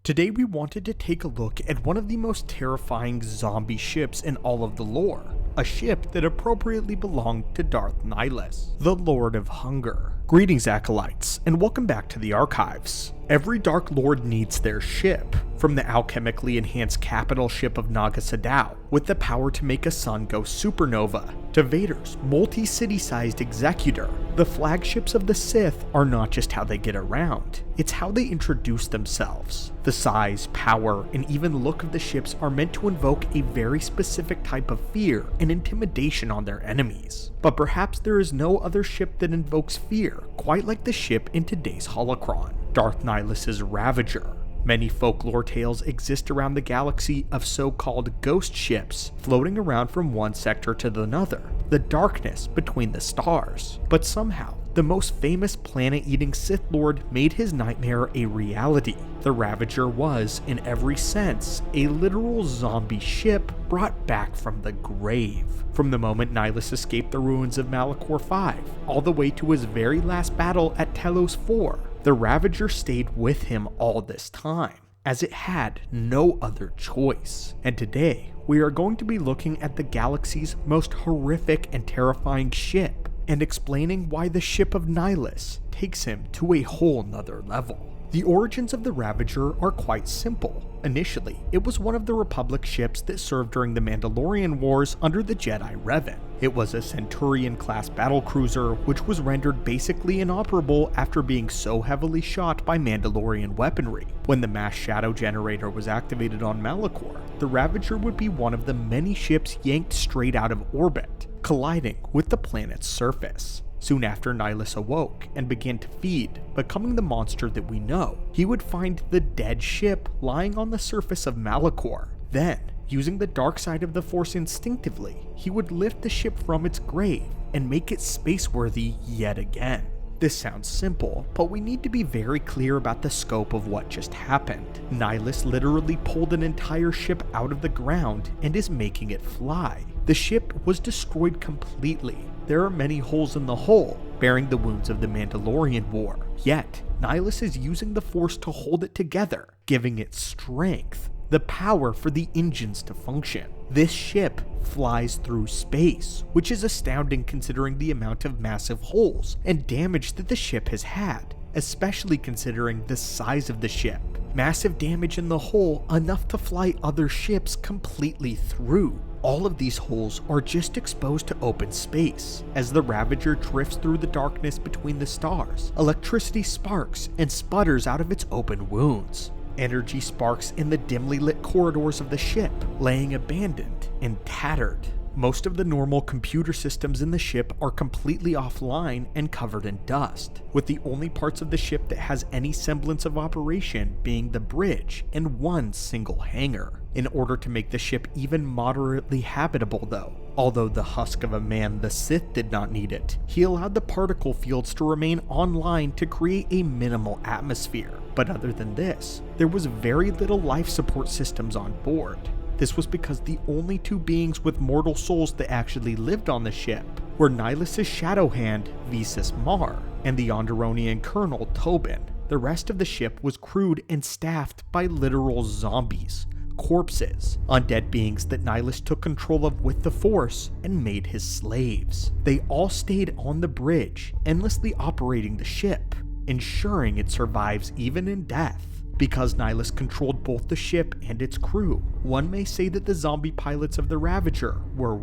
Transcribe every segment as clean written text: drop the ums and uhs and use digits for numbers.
Today we wanted to take a look at one of the most terrifying zombie ships in all of the lore, a ship that appropriately belonged to Darth Nihilus, the Lord of Hunger. Greetings Acolytes, and welcome back to the Archives. Every Dark Lord needs their ship, from the alchemically enhanced capital ship of Naga Sadow, with the power to make a sun go supernova, to Vader's multi-city-sized Executor. The flagships of the Sith are not just how they get around, it's how they introduce themselves. The size, power, and even look of the ships are meant to invoke a very specific type of fear and intimidation on their enemies. But perhaps there is no other ship that invokes fear quite like the ship in today's holocron, Darth Nihilus' Ravager. Many folklore tales exist around the galaxy of so-called ghost ships floating around from one sector to another, the darkness between the stars. But somehow, the most famous planet-eating Sith Lord made his nightmare a reality. The Ravager was, in every sense, a literal zombie ship brought back from the grave. From the moment Nihilus escaped the ruins of Malachor V, all the way to his very last battle at Telos IV, the Ravager stayed with him all this time, as it had no other choice. And today, we are going to be looking at the galaxy's most horrific and terrifying ship, and explaining why the ship of Nihilus takes him to a whole nother level. The origins of the Ravager are quite simple. Initially, it was one of the Republic ships that served during the Mandalorian Wars under the Jedi Revan. It was a Centurion-class battlecruiser which was rendered basically inoperable after being so heavily shot by Mandalorian weaponry. When the mass shadow generator was activated on Malachor, the Ravager would be one of the many ships yanked straight out of orbit, colliding with the planet's surface. Soon after Nihilus awoke and began to feed, becoming the monster that we know, he would find the dead ship lying on the surface of Malachor. Then, using the dark side of the Force instinctively, he would lift the ship from its grave and make it space-worthy yet again. This sounds simple, but we need to be very clear about the scope of what just happened. Nihilus literally pulled an entire ship out of the ground and is making it fly. The ship was destroyed completely. There are many holes in the hull, bearing the wounds of the Mandalorian War. Yet, Nihilus is using the Force to hold it together, giving it strength, the power for the engines to function. This ship flies through space, which is astounding considering the amount of massive holes and damage that the ship has had, especially considering the size of the ship. Massive damage in the hull, enough to fly other ships completely through. All of these holes are just exposed to open space. As the Ravager drifts through the darkness between the stars, electricity sparks and sputters out of its open wounds. Energy sparks in the dimly lit corridors of the ship, laying abandoned and tattered. Most of the normal computer systems in the ship are completely offline and covered in dust, with the only parts of the ship that has any semblance of operation being the bridge and one single hangar. In order to make the ship even moderately habitable though, although the husk of a man the Sith did not need it, he allowed the particle fields to remain online to create a minimal atmosphere. But other than this, there was very little life support systems on board. This was because the only two beings with mortal souls that actually lived on the ship were Nihilus' shadow hand, Visas Mar, and the Onderonian colonel, Tobin. The rest of the ship was crewed and staffed by literal zombies, corpses, undead beings that Nihilus took control of with the Force and made his slaves. They all stayed on the bridge, endlessly operating the ship, ensuring it survives even in death. Because Nihilus controlled both the ship and its crew, one may say that the zombie pilots of the Ravager were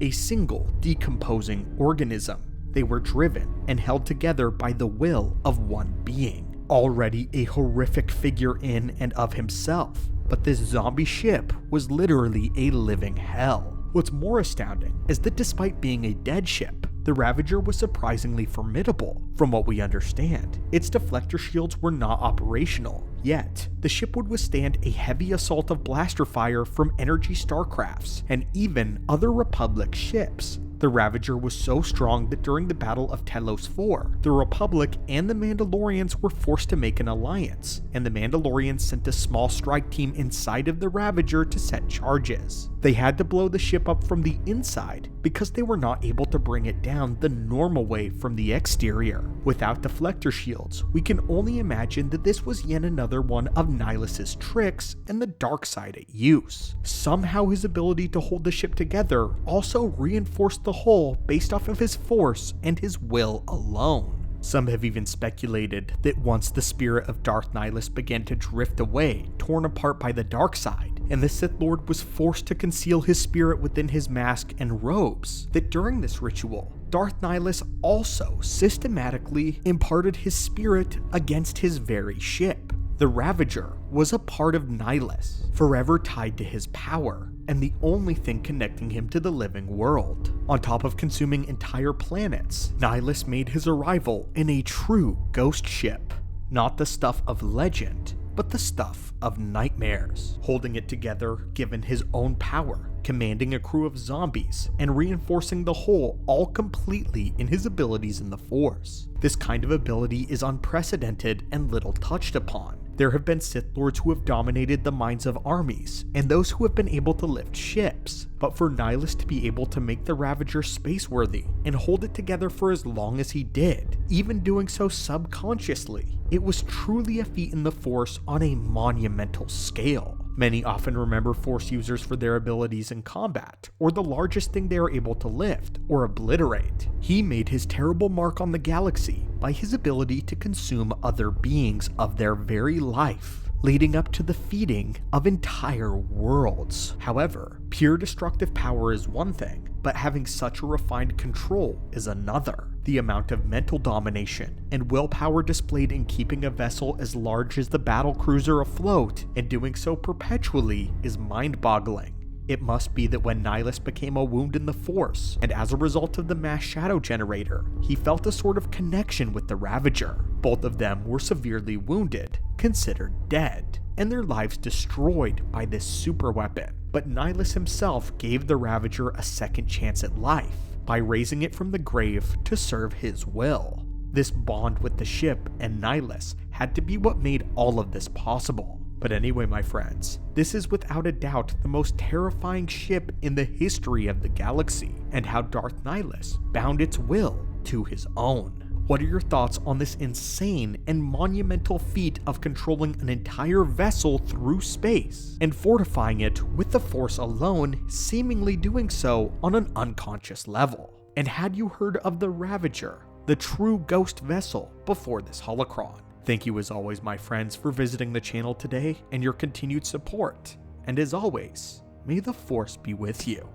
a single decomposing organism. They were driven and held together by the will of one being, already a horrific figure in and of himself. But this zombie ship was literally a living hell. What's more astounding is that despite being a dead ship, the Ravager was surprisingly formidable. From what we understand, its deflector shields were not operational, yet the ship would withstand a heavy assault of blaster fire from energy starcrafts and even other Republic ships. The Ravager was so strong that during the Battle of Telos IV, the Republic and the Mandalorians were forced to make an alliance, and the Mandalorians sent a small strike team inside of the Ravager to set charges. They had to blow the ship up from the inside because they were not able to bring it down the normal way from the exterior. Without deflector shields, we can only imagine that this was yet another another one of Nihilus's tricks and the dark side at use. Somehow his ability to hold the ship together also reinforced the whole based off of his force and his will alone. Some have even speculated that once the spirit of Darth Nihilus began to drift away, torn apart by the dark side, and the Sith Lord was forced to conceal his spirit within his mask and robes, that during this ritual, Darth Nihilus also systematically imparted his spirit against his very ship. The Ravager was a part of Nihilus, forever tied to his power, and the only thing connecting him to the living world. On top of consuming entire planets, Nihilus made his arrival in a true ghost ship, not the stuff of legend, but the stuff of nightmares, holding it together given his own power, commanding a crew of zombies, and reinforcing the whole all completely in his abilities in the Force. This kind of ability is unprecedented and little touched upon. There have been Sith Lords who have dominated the minds of armies, and those who have been able to lift ships, but for Nihilus to be able to make the Ravager space-worthy and hold it together for as long as he did, even doing so subconsciously, it was truly a feat in the Force on a monumental scale. Many often remember Force users for their abilities in combat, or the largest thing they are able to lift or obliterate. He made his terrible mark on the galaxy by his ability to consume other beings of their very life, leading up to the feeding of entire worlds. However, pure destructive power is one thing, but having such a refined control is another. The amount of mental domination and willpower displayed in keeping a vessel as large as the battlecruiser afloat and doing so perpetually is mind-boggling. It must be that when Nihilus became a wound in the Force, and as a result of the mass shadow generator, he felt a sort of connection with the Ravager. Both of them were severely wounded, considered dead, and their lives destroyed by this super weapon. But Nihilus himself gave the Ravager a second chance at life, by raising it from the grave to serve his will. This bond with the ship and Nihilus had to be what made all of this possible. But anyway, my friends, this is without a doubt the most terrifying ship in the history of the galaxy, and how Darth Nihilus bound its will to his own. What are your thoughts on this insane and monumental feat of controlling an entire vessel through space and fortifying it with the Force alone, seemingly doing so on an unconscious level? And had you heard of the Ravager, the true ghost vessel, before this holocron? Thank you as always, my friends, for visiting the channel today and your continued support. And as always, may the Force be with you.